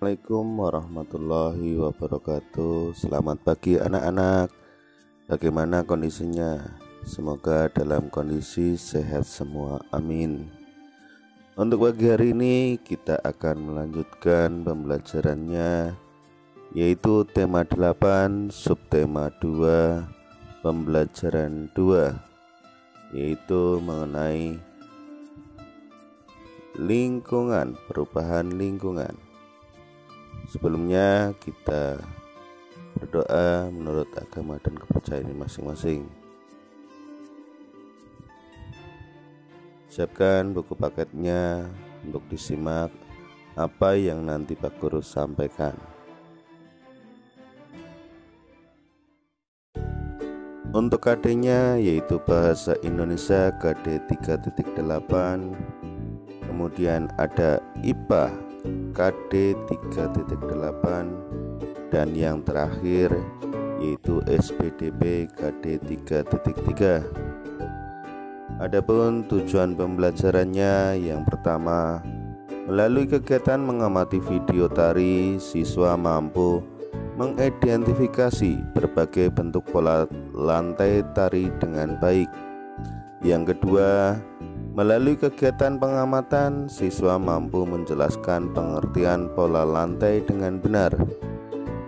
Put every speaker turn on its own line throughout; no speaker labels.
Assalamualaikum warahmatullahi wabarakatuh. Selamat pagi anak-anak. Bagaimana kondisinya? Semoga dalam kondisi sehat semua, amin. Untuk pagi hari ini kita akan melanjutkan pembelajarannya, yaitu tema 8 subtema 2 pembelajaran 2, yaitu mengenai lingkungan, perubahan lingkungan. Sebelumnya kita berdoa menurut agama dan kepercayaan masing-masing. Siapkan buku paketnya untuk disimak apa yang nanti Pak Guru sampaikan. Untuk KD-nya yaitu Bahasa Indonesia KD 3.8, kemudian ada IPA KD 3.8, dan yang terakhir yaitu SPDB KD 3.3. Adapun tujuan pembelajarannya, yang pertama, melalui kegiatan mengamati video tari, siswa mampu mengidentifikasi berbagai bentuk pola lantai tari dengan baik. Yang kedua, melalui kegiatan pengamatan, siswa mampu menjelaskan pengertian pola lantai dengan benar.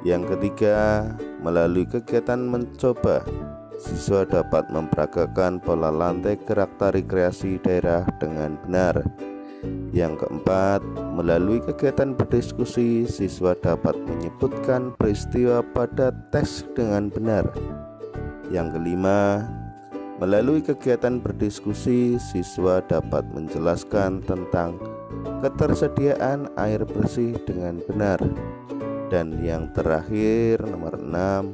Yang ketiga, melalui kegiatan mencoba, siswa dapat memperagakan pola lantai gerak tari kreasi daerah dengan benar. Yang keempat, melalui kegiatan berdiskusi, siswa dapat menyebutkan peristiwa pada teks dengan benar. Yang kelima, melalui kegiatan berdiskusi, siswa dapat menjelaskan tentang ketersediaan air bersih dengan benar. Dan yang terakhir, nomor 6,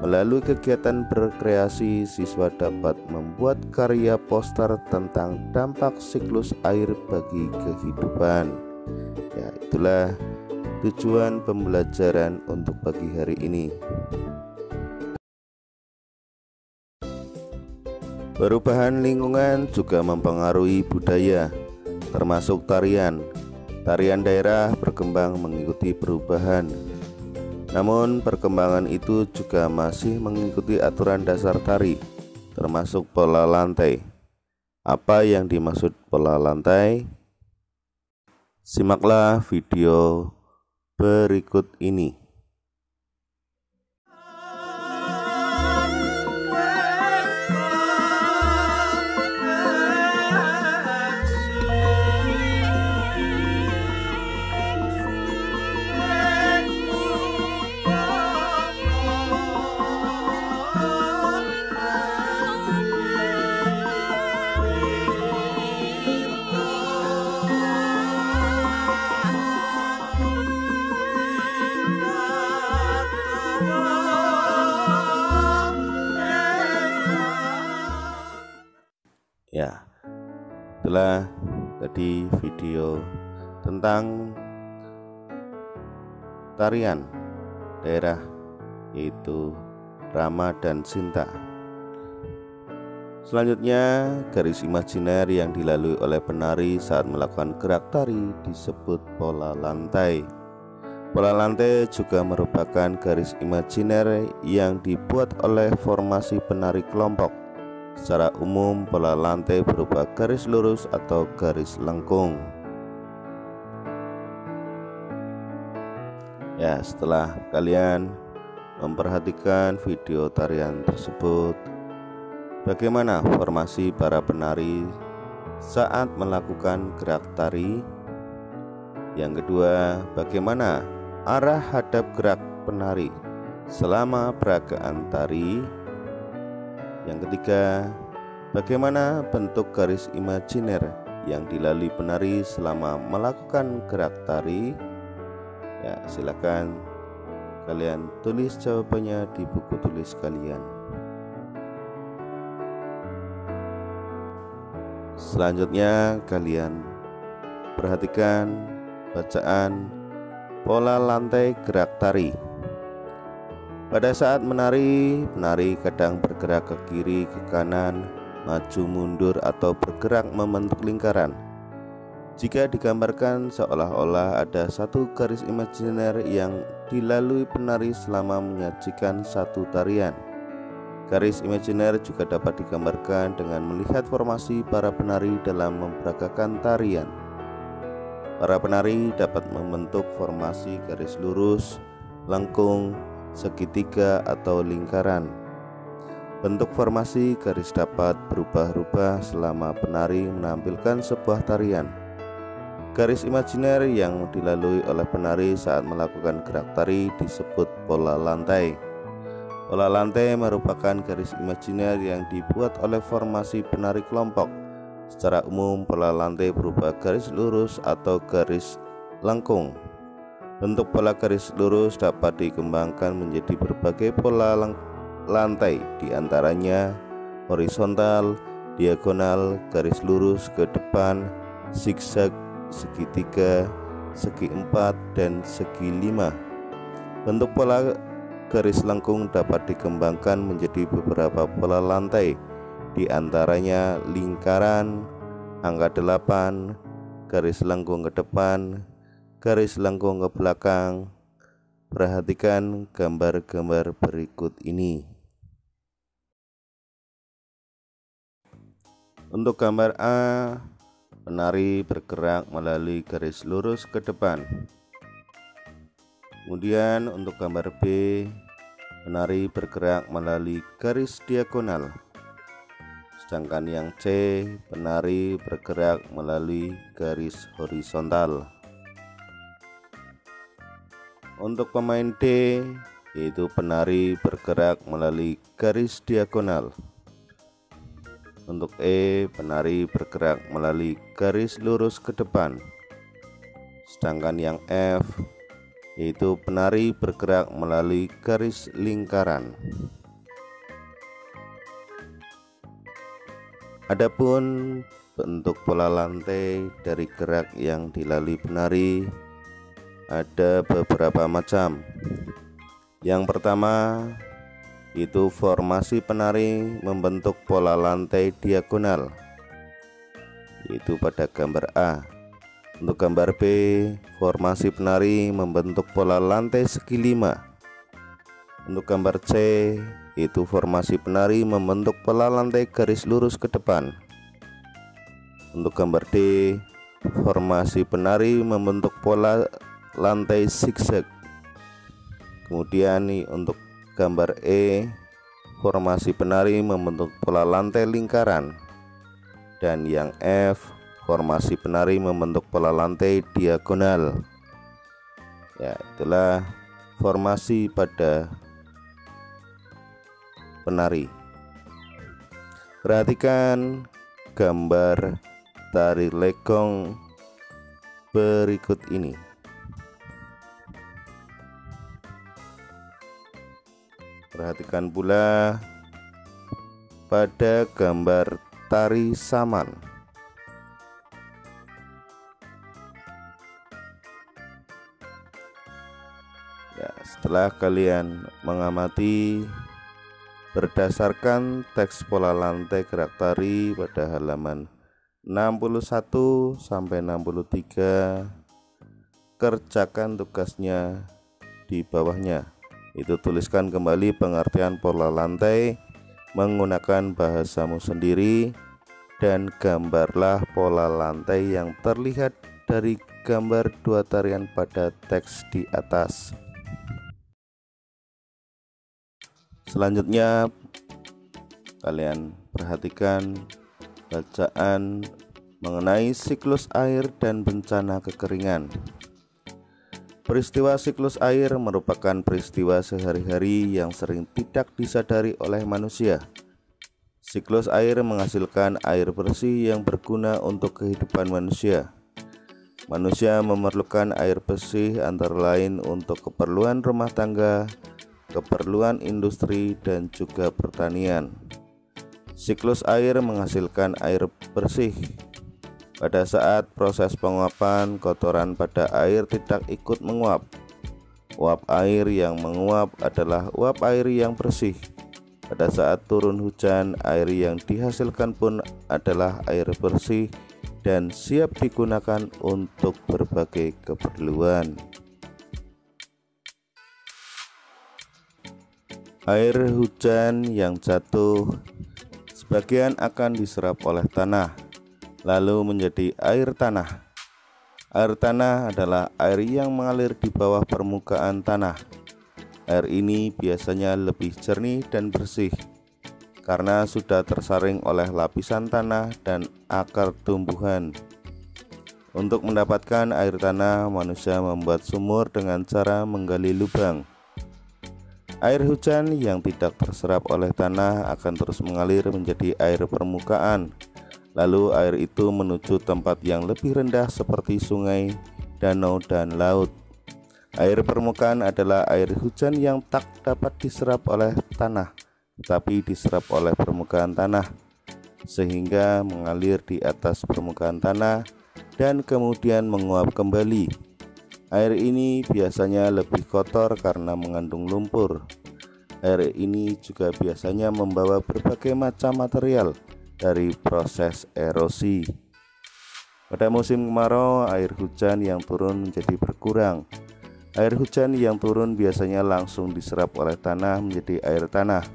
melalui kegiatan berkreasi, siswa dapat membuat karya poster tentang dampak siklus air bagi kehidupan. Ya, itulah tujuan pembelajaran untuk pagi hari ini. Perubahan lingkungan juga mempengaruhi budaya, termasuk tarian. Tarian daerah berkembang mengikuti perubahan. Namun perkembangan itu juga masih mengikuti aturan dasar tari, termasuk pola lantai. Apa yang dimaksud pola lantai? Simaklah video berikut ini. Ya, itulah tadi video tentang tarian daerah, yaitu Rama dan Sinta. Selanjutnya, garis imajiner yang dilalui oleh penari saat melakukan gerak tari disebut pola lantai. Pola lantai juga merupakan garis imajiner yang dibuat oleh formasi penari kelompok. Secara umum, pola lantai berupa garis lurus atau garis lengkung. Ya, setelah kalian memperhatikan video tarian tersebut, bagaimana formasi para penari saat melakukan gerak tari? Yang kedua, bagaimana arah hadap gerak penari selama peragaan tari? Yang ketiga, bagaimana bentuk garis imajiner yang dilalui penari selama melakukan gerak tari? Ya, silakan kalian tulis jawabannya di buku tulis kalian. Selanjutnya, kalian perhatikan bacaan pola lantai gerak tari. Pada saat menari, penari kadang bergerak ke kiri, ke kanan, maju mundur, atau bergerak membentuk lingkaran. Jika digambarkan seolah-olah ada satu garis imajiner yang dilalui penari selama menyajikan satu tarian. Garis imajiner juga dapat digambarkan dengan melihat formasi para penari dalam memperagakan tarian. Para penari dapat membentuk formasi garis lurus, lengkung, segitiga, atau lingkaran. Bentuk formasi garis dapat berubah-ubah selama penari menampilkan sebuah tarian. Garis imajiner yang dilalui oleh penari saat melakukan gerak tari disebut pola lantai. Pola lantai merupakan garis imajiner yang dibuat oleh formasi penari kelompok. Secara umum, pola lantai berupa garis lurus atau garis lengkung. Bentuk pola garis lurus dapat dikembangkan menjadi berbagai pola lantai, diantaranya horizontal, diagonal, garis lurus ke depan, zigzag, segitiga, segi empat, dan segi lima. Bentuk pola garis lengkung dapat dikembangkan menjadi beberapa pola lantai, diantaranya lingkaran, angka 8, garis lengkung ke depan, garis lengkung ke belakang. Perhatikan gambar-gambar berikut ini. Untuk gambar A, penari bergerak melalui garis lurus ke depan. Kemudian untuk gambar B, penari bergerak melalui garis diagonal. Sedangkan yang C, penari bergerak melalui garis horizontal. Untuk pemain D, yaitu penari bergerak melalui garis diagonal. Untuk E, penari bergerak melalui garis lurus ke depan. Sedangkan yang F, yaitu penari bergerak melalui garis lingkaran. Adapun bentuk pola lantai dari gerak yang dilalui penari ada beberapa macam. Yang pertama, itu formasi penari membentuk pola lantai diagonal, yaitu pada gambar A. Untuk gambar B, formasi penari membentuk pola lantai segi 5. Untuk gambar C, itu formasi penari membentuk pola lantai garis lurus ke depan. Untuk gambar D, formasi penari membentuk pola lantai zigzag. Kemudian nih untuk gambar E, formasi penari membentuk pola lantai lingkaran. Dan yang F, formasi penari membentuk pola lantai diagonal. Ya, itulah formasi pada penari. Perhatikan gambar tari legong berikut ini. Perhatikan pula pada gambar tari saman. Ya, setelah kalian mengamati berdasarkan teks pola lantai gerak tari pada halaman 61 sampai 63, kerjakan tugasnya di bawahnya. Itu tuliskan kembali pengertian pola lantai menggunakan bahasamu sendiri dan gambarlah pola lantai yang terlihat dari gambar dua tarian pada teks di atas. Selanjutnya kalian perhatikan bacaan mengenai siklus air dan bencana kekeringan. Peristiwa siklus air merupakan peristiwa sehari-hari yang sering tidak disadari oleh manusia. Siklus air menghasilkan air bersih yang berguna untuk kehidupan manusia. Manusia memerlukan air bersih antara lain untuk keperluan rumah tangga, keperluan industri, dan juga pertanian. Siklus air menghasilkan air bersih. Pada saat proses penguapan, kotoran pada air tidak ikut menguap. Uap air yang menguap adalah uap air yang bersih. Pada saat turun hujan, air yang dihasilkan pun adalah air bersih dan siap digunakan untuk berbagai keperluan. Air hujan yang jatuh sebagian akan diserap oleh tanah, lalu menjadi air tanah. Air tanah adalah air yang mengalir di bawah permukaan tanah. Air ini biasanya lebih jernih dan bersih karena sudah tersaring oleh lapisan tanah dan akar tumbuhan. Untuk mendapatkan air tanah, manusia membuat sumur dengan cara menggali lubang. Air hujan yang tidak terserap oleh tanah akan terus mengalir menjadi air permukaan. Lalu air itu menuju tempat yang lebih rendah seperti sungai, danau, dan laut. Air permukaan adalah air hujan yang tak dapat diserap oleh tanah, tetapi diserap oleh permukaan tanah, sehingga mengalir di atas permukaan tanah dan kemudian menguap kembali. Air ini biasanya lebih kotor karena mengandung lumpur. Air ini juga biasanya membawa berbagai macam material dari proses erosi. Pada musim kemarau, air hujan yang turun menjadi berkurang. Air hujan yang turun biasanya langsung diserap oleh tanah menjadi air tanah.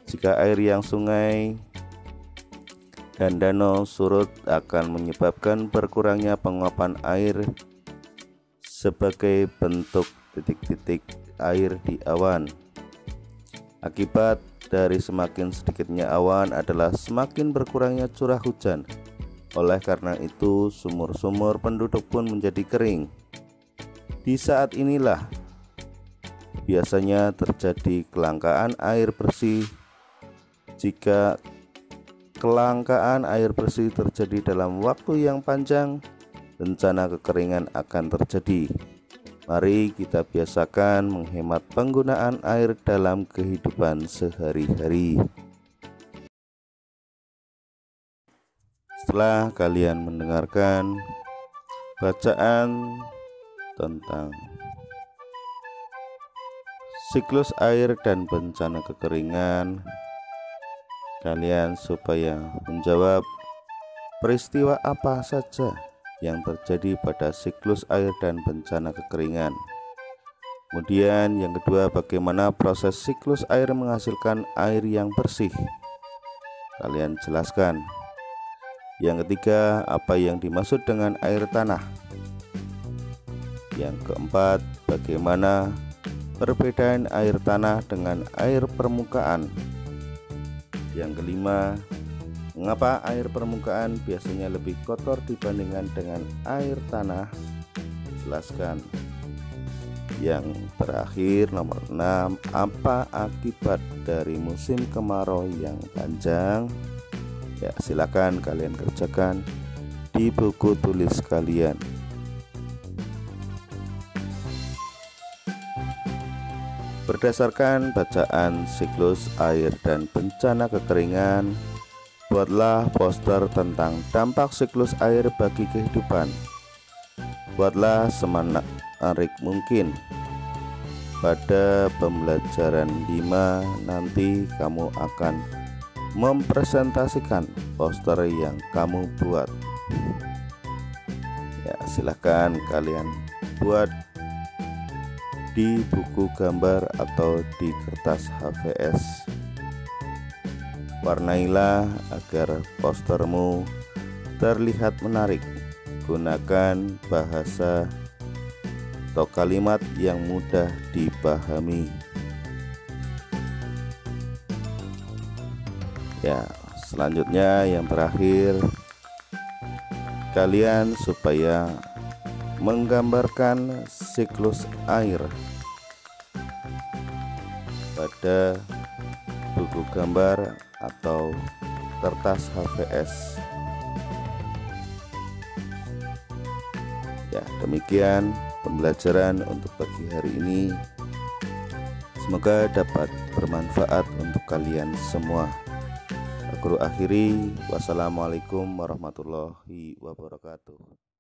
Jika air yang sungai dan danau surut akan menyebabkan berkurangnya penguapan air sebagai bentuk titik-titik air di awan. Akibat dari semakin sedikitnya awan adalah semakin berkurangnya curah hujan. Oleh karena itu, sumur-sumur penduduk pun menjadi kering. Di saat inilah biasanya terjadi kelangkaan air bersih. Jika kelangkaan air bersih terjadi dalam waktu yang panjang, bencana kekeringan akan terjadi. Mari kita biasakan menghemat penggunaan air dalam kehidupan sehari-hari. Setelah kalian mendengarkan bacaan tentang siklus air dan bencana kekeringan, kalian supaya menjawab peristiwa apa saja yang terjadi pada siklus air dan bencana kekeringan. Kemudian yang kedua, bagaimana proses siklus air menghasilkan air yang bersih? Kalian jelaskan. Yang ketiga, apa yang dimaksud dengan air tanah? Yang keempat, bagaimana perbedaan air tanah dengan air permukaan? Yang kelima, mengapa air permukaan biasanya lebih kotor dibandingkan dengan air tanah? Jelaskan. Yang terakhir, nomor 6, apa akibat dari musim kemarau yang panjang? Ya, silakan kalian kerjakan di buku tulis kalian. Berdasarkan bacaan siklus air dan bencana kekeringan, buatlah poster tentang dampak siklus air bagi kehidupan. Buatlah semenarik mungkin. Pada pembelajaran 5 nanti kamu akan mempresentasikan poster yang kamu buat. Ya, silahkan kalian buat di buku gambar atau di kertas HVS. Warnailah agar postermu terlihat menarik. Gunakan bahasa atau kalimat yang mudah dipahami. Ya, selanjutnya yang terakhir, kalian supaya menggambarkan siklus air pada buku gambar atau kertas HVS. Ya, demikian pembelajaran untuk pagi hari ini. Semoga dapat bermanfaat untuk kalian semua. Aku akhiri, wassalamualaikum warahmatullahi wabarakatuh.